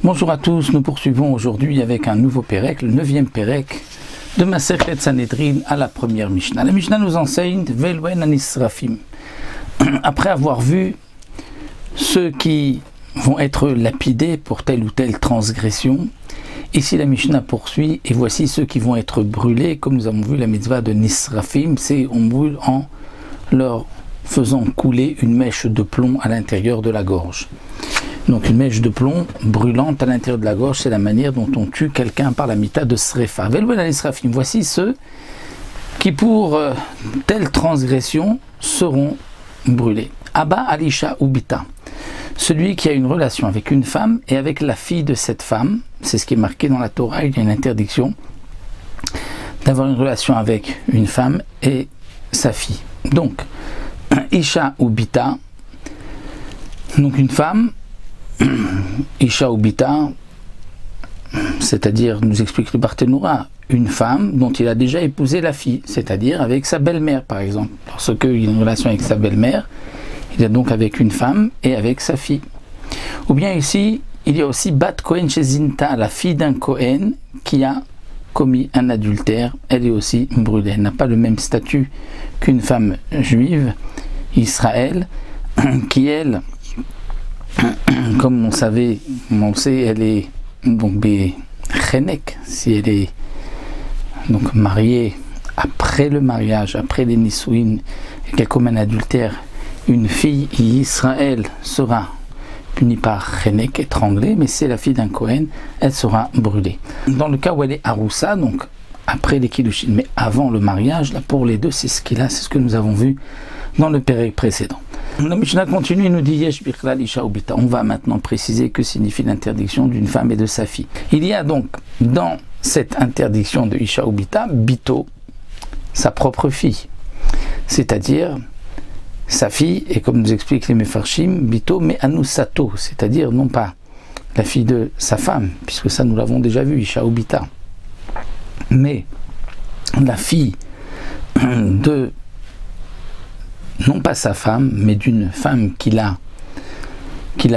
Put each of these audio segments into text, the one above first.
Bonjour à tous, nous poursuivons aujourd'hui avec un nouveau Pérec, le 9e Pérec de Masechet Sanhedrin à la première Mishnah. La Mishnah nous enseigne Velwen Anisrafim. Après avoir vu ceux qui vont être lapidés pour telle ou telle transgression, ici la Mishnah poursuit et voici ceux qui vont être brûlés, comme nous avons vu la mitzvah de Nisrafim, c'est on brûle en leur faisant couler une mèche de plomb à l'intérieur de la gorge. Donc une mèche de plomb brûlante à l'intérieur de la gorge, c'est la manière dont on tue quelqu'un par la mita de Srefa. Velwen Anisrafim, voici ceux qui pour telle transgression seront brûlés. Abba Alisha Ubita, celui qui a une relation avec une femme et avec la fille de cette femme, c'est ce qui est marqué dans la Torah, il y a une interdiction d'avoir une relation avec une femme et sa fille. Donc, Isha Ubita, donc une femme, Isha Ubita, c'est-à-dire, nous explique le Barthénoura, une femme dont il a déjà épousé la fille, c'est-à-dire avec sa belle-mère par exemple. Lorsqu'il a une relation avec sa belle-mère, il est donc avec une femme et avec sa fille. Ou bien ici, il y a aussi Bat Kohen Shezinta, la fille d'un Kohen qui a commis un adultère, elle est aussi brûlée. Elle n'a pas le même statut qu'une femme juive, Israël, qui elle, comme on le sait, elle est donc Bechenek, si elle est donc mariée après le mariage, après les Nisouin, et qu'elle commet un adultère, une fille Israël sera punie par Chenek, étranglée, mais c'est la fille d'un Kohen, elle sera brûlée. Dans le cas où elle est Aroussa, donc après les Kiddushin, mais avant le mariage, là pour les deux, c'est ce que nous avons vu dans le Pérec précédent. La Mishnah continue et nous dit Yesh Bichlal Isha Ubita. On va maintenant préciser que signifie l'interdiction d'une femme et de sa fille. Il y a donc dans cette interdiction de Isha Ubita, Bito, sa propre fille, c'est-à-dire sa fille, et comme nous explique les Mefarshim, Bito mais Anusato, c'est-à-dire non pas la fille de sa femme, puisque ça nous l'avons déjà vu, Isha Ubita, mais la fille de, non pas sa femme, mais d'une femme qu'il a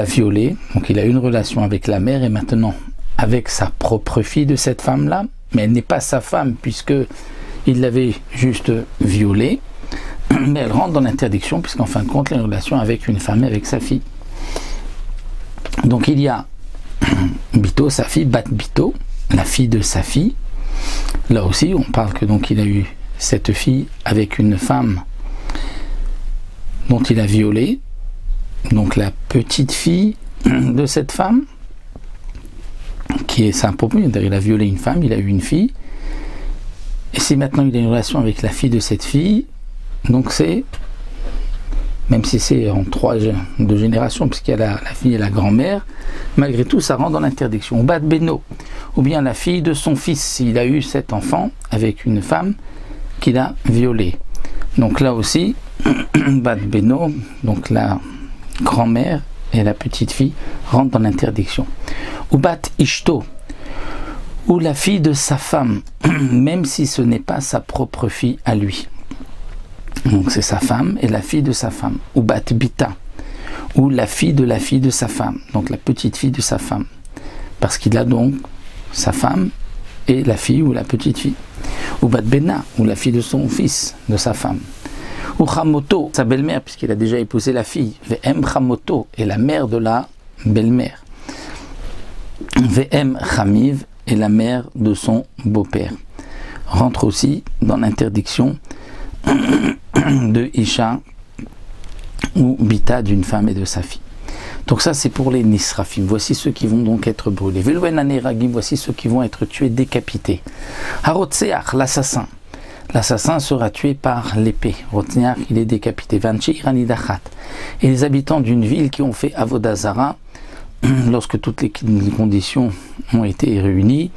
violée, donc il a une relation avec la mère, et maintenant avec sa propre fille de cette femme-là, mais elle n'est pas sa femme, puisque il l'avait juste violée, mais elle rentre dans l'interdiction, puisqu'en fin de compte, il y a une relation avec une femme et avec sa fille. Donc il y a Bito, sa fille, Bat Bito, la fille de sa fille. Là aussi, on parle que donc il a eu cette fille avec une femme dont il a violé, donc la petite fille de cette femme, qui est sa propre, il a violé une femme, il a eu une fille, et si maintenant il a une relation avec la fille de cette fille, donc c'est, même si c'est en deux générations, puisqu'il y a la fille et la grand-mère, malgré tout ça rentre dans l'interdiction. Ou Bat Beno, ou bien la fille de son fils, s'il a eu cet enfant avec une femme qu'il a violée. Donc là aussi, Bat Beno, donc la grand-mère et la petite fille rentrent dans l'interdiction. Ou Bat Ishto, ou la fille de sa femme, même si ce n'est pas sa propre fille à lui. Donc c'est sa femme et la fille de sa femme. Ou Bat Bita, ou la fille de sa femme, donc la petite fille de sa femme, parce qu'il a donc sa femme et la fille ou la petite fille. Ou Bat Bena, ou la fille de son fils, de sa femme. Ou Chamoto, sa belle-mère, puisqu'il a déjà épousé la fille. Ve'em Chamoto, et la mère de la belle-mère. Ve'em Chamiv, et la mère de son beau-père. Rentre aussi dans l'interdiction de Isha ou Bita, d'une femme et de sa fille. Donc ça c'est pour les Nisrafim. Voici ceux qui vont donc être brûlés. Velwen Aneragim, voici ceux qui vont être tués, décapités. Harotseach, l'assassin. L'assassin sera tué par l'épée. Rotseach, il est décapité. Vanchi Iranidachat. Et les habitants d'une ville qui ont fait Avodazara, lorsque toutes les conditions ont été réunies,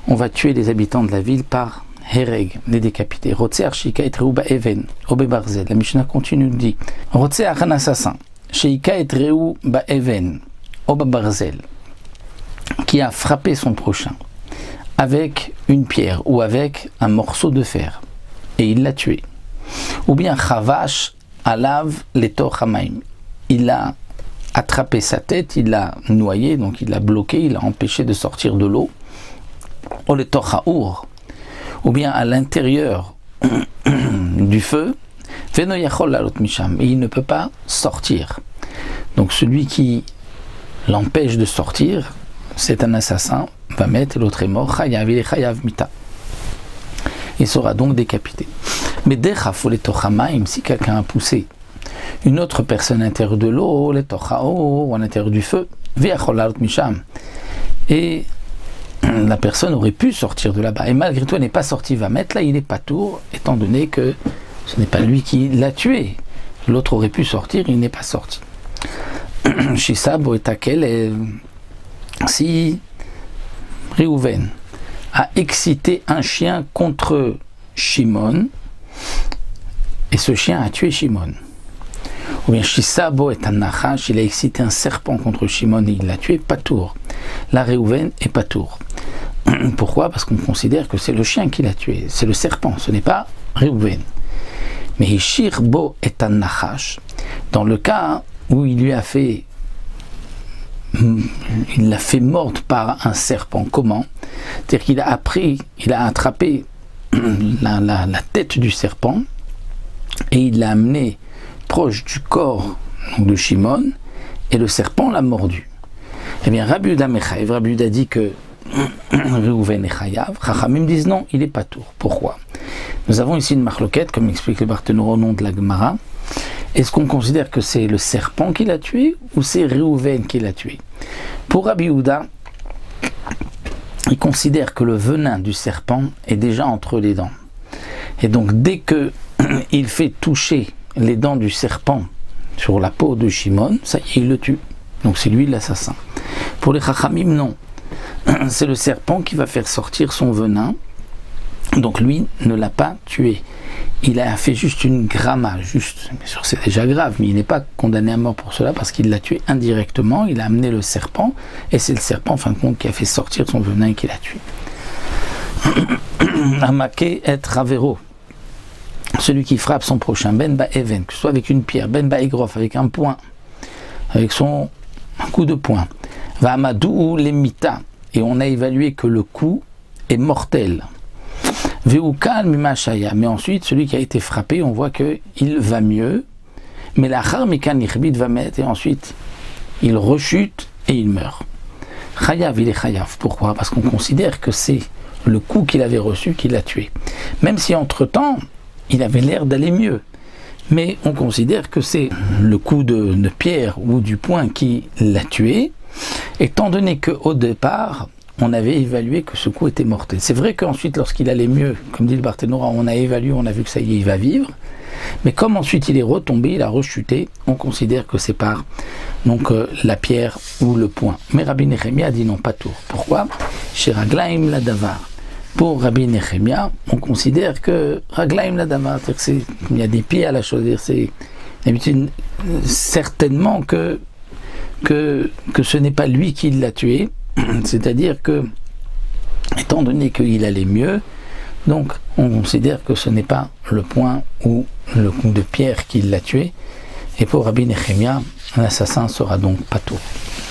on va tuer les habitants de la ville par Hereg, les décapités. Rotseach Shika et Reuba Even, Obe Barzel. La Mishnah continue de dire Rotseach, un assassin, Shika et Reuba Even, Obe Barzel, qui a frappé son prochain avec une pierre ou avec un morceau de fer, et il l'a tué. Ou bien Chavash alav letor hamaim. Il a attrapé sa tête, il l'a noyé, donc il l'a bloqué, il l'a empêché de sortir de l'eau. Ou letor haour. Ou bien à l'intérieur du feu. Veno yachol lalot misham. Et il ne peut pas sortir. Donc celui qui l'empêche de sortir, c'est un assassin, va mettre, l'autre est mort, chayav, il est chayav mita. Il sera donc décapité. Mais dechaf ou les tochamaim, si quelqu'un a poussé une autre personne à l'intérieur de l'eau, les tochao, ou à l'intérieur du feu, viachol lalot misham. Et la personne aurait pu sortir de là-bas. Et malgré tout, elle n'est pas sortie, va mettre, là il est patour, étant donné que ce n'est pas lui qui l'a tué. L'autre aurait pu sortir, il n'est pas sorti. Shisab et Takel, si Réhouven a excité un chien contre Shimon, et ce chien a tué Shimon. Ou bien Shisabo est un Nachash, il a excité un serpent contre Shimon et il l'a tué, Patour. La Réhouven est Patour. Pourquoi? Parce qu'on considère que c'est le chien qui l'a tué, c'est le serpent, ce n'est pas Réhouven. Mais Hishirbo est un Nachash, dans le cas où il l'a fait mordre par un serpent. Comment? C'est-à-dire qu'il a attrapé la tête du serpent et il l'a amené proche du corps donc de Shimon et le serpent l'a mordu. Eh bien, Rabbi Yehuda Mechayev, Rabbi Yehuda dit que Réhouven est chayav. Chachamim disent non, il est patour. Pourquoi? Nous avons ici une marloquette, comme explique le Barthénora au nom de la Gemara. Est-ce qu'on considère que c'est le serpent qui l'a tué ou c'est Réhouven qui l'a tué? Pour Rabbi Yehuda, il considère que le venin du serpent est déjà entre les dents. Et donc dès qu'il fait toucher les dents du serpent sur la peau de Shimon, ça y est, il le tue. Donc c'est lui l'assassin. Pour les Chachamim, non. C'est le serpent qui va faire sortir son venin. Donc lui ne l'a pas tué. Il a fait juste une gramma, juste, bien sûr c'est déjà grave, mais il n'est pas condamné à mort pour cela parce qu'il l'a tué indirectement, il a amené le serpent, et c'est le serpent en fin de compte qui a fait sortir son venin et qui l'a tué. Amake et Ravero, celui qui frappe son prochain, Ben Ba Even, que ce soit avec une pierre, Ben Ba Egrof, avec un poing, avec son coup de poing, Va Amadou Lemita, et on a évalué que le coup est mortel. Veukal mimashaya, mais ensuite celui qui a été frappé, on voit que il va mieux, mais la charmikan irbid va mettre et ensuite il rechute et il meurt. Chayav, il est chayav. Pourquoi? Parce qu'on considère que c'est le coup qu'il avait reçu qui l'a tué. Même si entre-temps il avait l'air d'aller mieux, mais on considère que c'est le coup de pierre ou du poing qui l'a tué, étant donné qu'au départ on avait évalué que ce coup était mortel. C'est vrai qu'ensuite, lorsqu'il allait mieux, comme dit le Barthénora, on a évalué, on a vu que ça y est, il va vivre. Mais comme ensuite il est retombé, il a rechuté, on considère que c'est par donc, la pierre ou le poing. Mais Rabbi Nechemia a dit non, pas tout. Pourquoi? Chez Raglaim la Davar. Pour Rabbi Nechemia, on considère que Raglaim la Davar, c'est-à-dire qu'il y a des pieds à la chose. C'est d'habitude certainement que ce n'est pas lui qui l'a tué. C'est-à-dire que, étant donné qu'il allait mieux, donc on considère que ce n'est pas le poing ou le coup de pierre qui l'a tué. Et pour Rabbi Nechemia, l'assassin sera donc Patour.